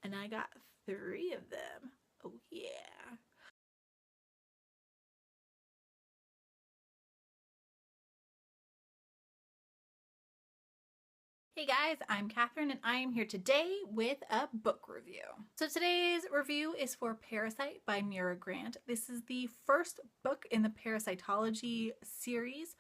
and I got 3 of them. Oh yeah. Hey guys, I'm Catherine and I am here today with a book review. So today's review is for Parasite by Mira. This is the first book in the Parasitology series,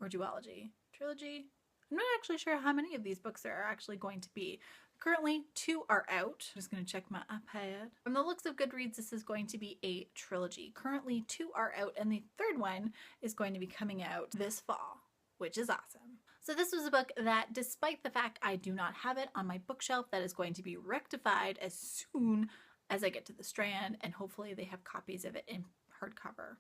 or duology, trilogy. I'm not actually sure how many of these books there are actually going to be. Currently 2 are out. I'm just going to check my iPad. From the looks of Goodreads, this is going to be a trilogy. Currently 2 are out and the 3rd one is going to be coming out this fall, which is awesome. So this was a book that, despite the fact I do not have it on my bookshelf, that is going to be rectified as soon as I get to the Strand, and hopefully they have copies of it in hardcover.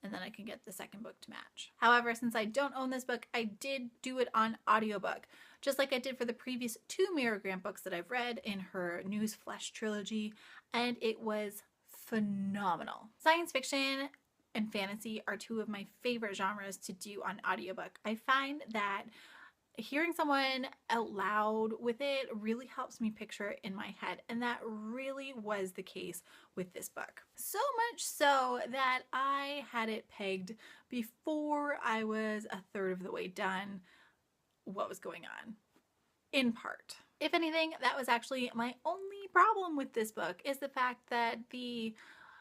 And then I can get the second book to match. However, since I don't own this book, I did do it on audiobook, just like I did for the previous 2 Mira books that I've read in her Newsflesh trilogy, and it was phenomenal. Science fiction and fantasy are 2 of my favorite genres to do on audiobook. I find that hearing someone out loud with it really helps me picture it in my head, and that really was the case with this book. So much so that I had it pegged before I was a third of the way done what was going on, in part. If anything, that was actually my only problem with this book, is the fact that the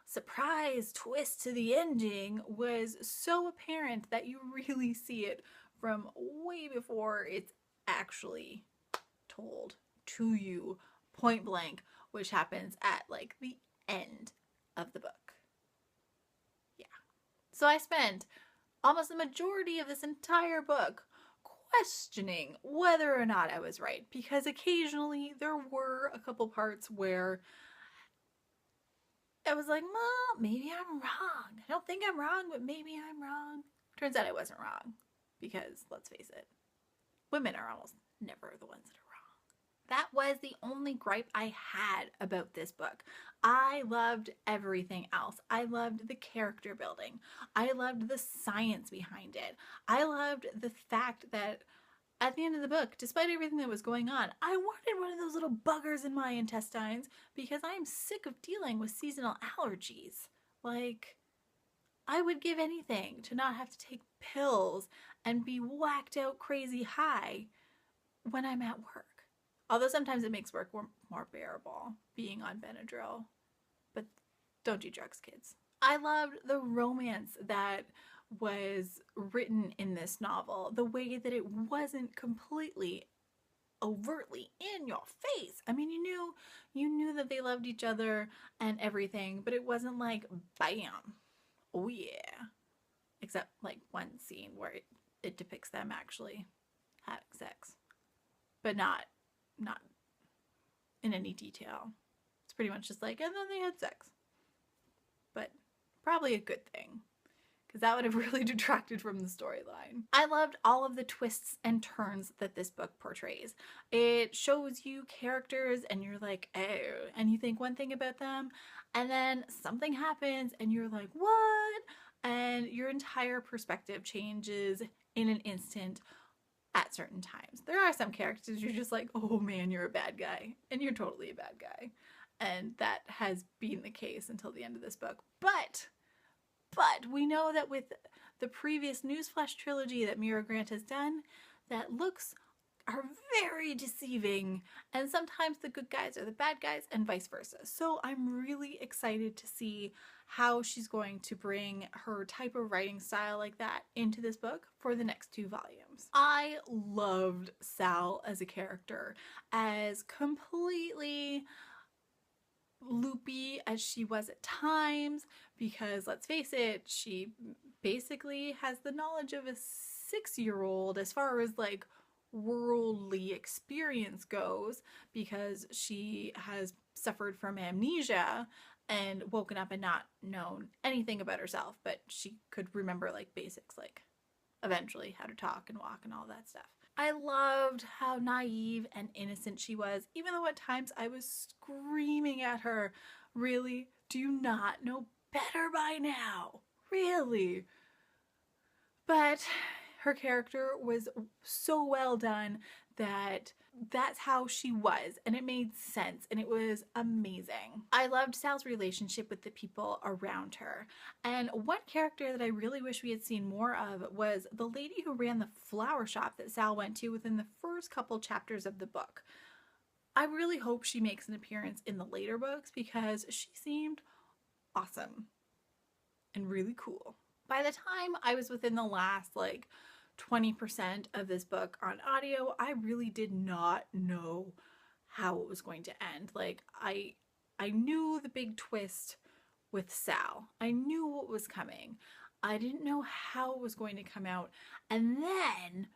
surprise twist to the ending was so apparent that you really see it from way before it's actually told to you point blank, which happens at like the end of the book. Yeah. So I spent almost the majority of this entire book questioning whether or not I was right, because occasionally there were a couple parts where I was like, well, maybe I'm wrong. I don't think I'm wrong, but maybe I'm wrong. Turns out I wasn't wrong, because let's face it, women are almost never the ones that are wrong. That was the only gripe I had about this book. I loved everything else. I loved the character building. I loved the science behind it. I loved the fact that at the end of the book, despite everything that was going on, I wanted one of those little buggers in my intestines because I'm sick of dealing with seasonal allergies. Like, I would give anything to not have to take pills and be whacked out crazy high when I'm at work. Although sometimes it makes work more bearable being on Benadryl. But don't do drugs, kids. I loved the romance that was written in this novel, the way that it wasn't completely overtly in your face. I mean, you knew that they loved each other and everything, but it wasn't like bam, oh yeah, except like one scene where it depicts them actually having sex, but not in any detail. It's pretty much just like, and then they had sex, but probably a good thing, because that would have really detracted from the storyline. I loved all of the twists and turns that this book portrays. It shows you characters and you're like, oh, and you think one thing about them, and then something happens and you're like, what? And your entire perspective changes in an instant at certain times. There are some characters you're just like, oh man, you're a bad guy, and you're totally a bad guy. And that has been the case until the end of this book. But we know that with the previous Newsflesh trilogy that Mira has done, that looks are very deceiving, and sometimes the good guys are the bad guys and vice versa. So I'm really excited to see how she's going to bring her type of writing style like that into this book for the next 2 volumes. I loved Sal as a character, as completely loopy as she was at times, because let's face it, she basically has the knowledge of a 6-year-old as far as like worldly experience goes, because she has suffered from amnesia and woken up and not known anything about herself, but she could remember like basics, like eventually how to talk and walk and all that stuff. I loved how naive and innocent she was, even though at times I was screaming at her, really? Do you not know better by now? Really? But her character was so well done that that's how she was, and it made sense, and it was amazing. I loved Sal's relationship with the people around her, and one character that I really wish we had seen more of was the lady who ran the flower shop that Sal went to within the first couple chapters of the book. I really hope she makes an appearance in the later books because she seemed awesome and really cool. By the time I was within the last 20% of this book on audio, I really did not know how it was going to end. I knew the big twist with Sal. I knew what was coming. I didn't know how it was going to come out. And then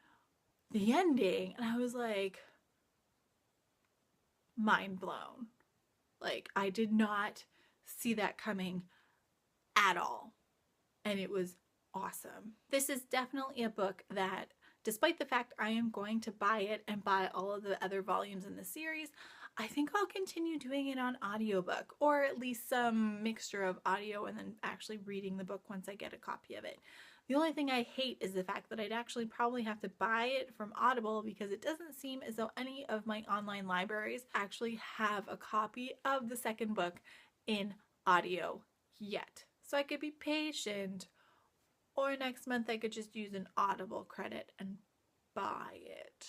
the ending, and I was like, mind blown. I did not see that coming at all. And it was awesome. This is definitely a book that, despite the fact I am going to buy it and buy all of the other volumes in the series, I think I'll continue doing it on audiobook, or at least some mixture of audio and then actually reading the book once I get a copy of it. The only thing I hate is the fact that I'd actually probably have to buy it from Audible because it doesn't seem as though any of my online libraries actually have a copy of the second book in audio yet. So I could be patient, or next month I could just use an Audible credit and buy it.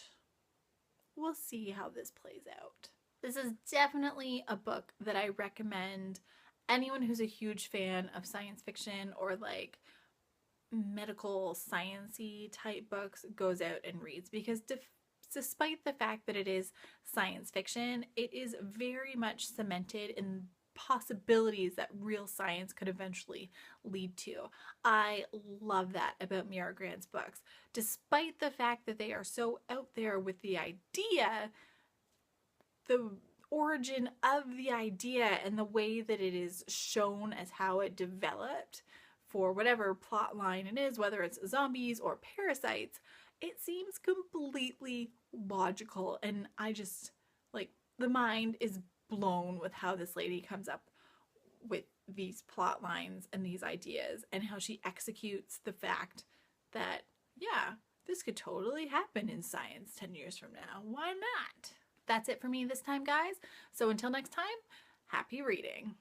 We'll see how this plays out. This is definitely a book that I recommend anyone who's a huge fan of science fiction or medical science-y type books goes out and reads, because despite the fact that it is science fiction, it is very much cemented in possibilities that real science could eventually lead to. I love that about Mira Grant's books. Despite the fact that they are so out there with the idea, the origin of the idea and the way that it is shown as how it developed for whatever plot line it is, whether it's zombies or parasites, it seems completely logical. And I just, the mind is blown with how this lady comes up with these plot lines and these ideas, and how she executes the fact that, yeah, this could totally happen in science 10 years from now. Why not? That's it for me this time, guys. So until next time, happy reading.